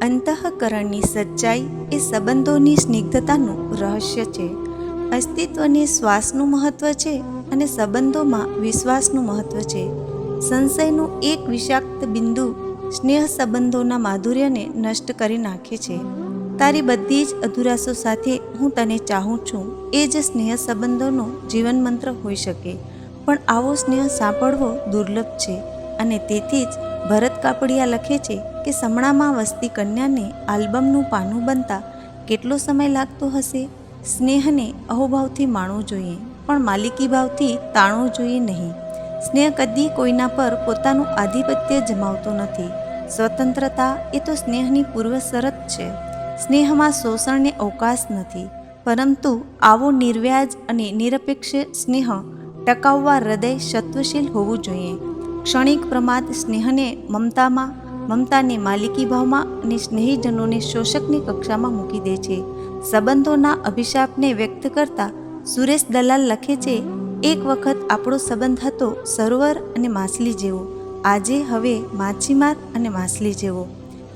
અંતઃકરણની સચ્ચાઈ એ સંબંધોની સ્નિગ્ધતાનું રહસ્ય છે. અસ્તિત્વને શ્વાસનું મહત્વ છે અને સંબંધોમાં વિશ્વાસનું મહત્વ છે. સંશયનું એક વિષાક્ત બિંદુ સ્નેહ સંબંધોના માધુર્યને નષ્ટ કરી નાખે છે. તારી બધી જ અધુરાશો સાથે હું તને ચાહું છું એ જ સ્નેહ સંબંધોનો જીવન મંત્ર હોઈ શકે. પણ આવો સ્નેહ સાંપડવો દુર્લભ છે અને તેથી જ ભરત કાપડિયા લખે છે કે સમણામાં વસતી કન્યાને આલ્બમનું પાનું બનતા કેટલો સમય લાગતો હશે. સ્નેહને અહોભાવથી માણવો જોઈએ પણ માલિકી ભાવથી તાણવો જોઈએ નહીં. સ્નેહ કદી કોઈના પર પોતાનું આધિપત્ય જમાવતો નથી. સ્વતંત્રતા એ તો સ્નેહની પૂર્વ શરત છે. સ્નેહમાં શોષણને અવકાશ નથી, પરંતુ આવો નિર્વ્યાજ અને નિરપેક્ષ સ્નેહ ટકાવવા હૃદય સત્વશીલ હોવું જોઈએ. ક્ષણિક પ્રમાદ સ્નેહને મમતામાં, મમતાને માલિકી ભાવમાં અને સ્નેહીજનોને શોષકની કક્ષામાં મૂકી દે છે. સંબંધોના અભિશાપને વ્યક્ત કરતા સુરેશ દલાલ લખે છે, એક વખત આપણો સંબંધ હતો સરોવર અને માછલી જેવો, આજે હવે માછીમાર અને માછલી જેવો.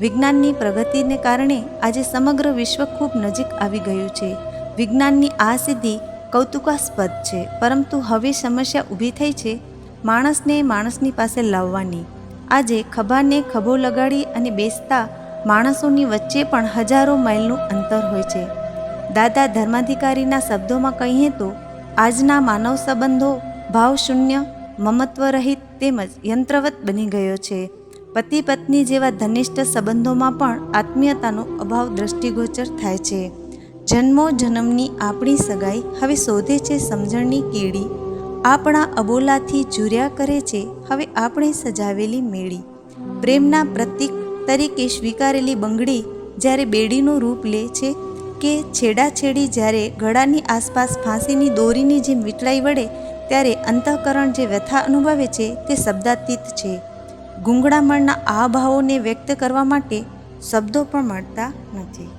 વિજ્ઞાનની પ્રગતિને કારણે આજે સમગ્ર વિશ્વ ખૂબ નજીક આવી ગયું છે. વિજ્ઞાનની આ સિદ્ધિ કૌતુકાસ્પદ છે, પરંતુ હવે સમસ્યા ઊભી થઈ છે માણસને માણસની પાસે લાવવાની. આજે ખભાને ખભો લગાડી અને બેસતા માણસોની વચ્ચે પણ હજારો માઇલનું અંતર હોય છે. દાદા ધર્માધિકારીના શબ્દોમાં કહીએ તો આજના માનવ સંબંધો ભાવશૂન્ય, મમત્વરહિત તેમજ યંત્રવત બની ગયો છે. પતિ પત્ની જેવા ઘનિષ્ઠ સંબંધોમાં પણ આત્મીયતાનો અભાવ દ્રષ્ટિગોચર થાય છે. જન્મો જન્મની આપણી સગાઈ હવે શોધે છે સમજણની કીડી. આપણા અબોલાથી ઝૂર્યા કરે છે હવે આપણે સજાવેલી મેળી. પ્રેમના પ્રતીક તરીકે સ્વીકારેલી બંગડી જ્યારે બેડીનું રૂપ લે છે કે છેડાછેડી જ્યારે ગળાની આસપાસ ફાંસીની દોરીની જેમ વીંટળાઈ વળે, ત્યારે અંતઃકરણ જે વ્યથા અનુભવે છે તે શબ્દાતીત છે. ગૂંગળામણના આ ભાવોને વ્યક્ત કરવા માટે શબ્દો પણ મળતા નથી.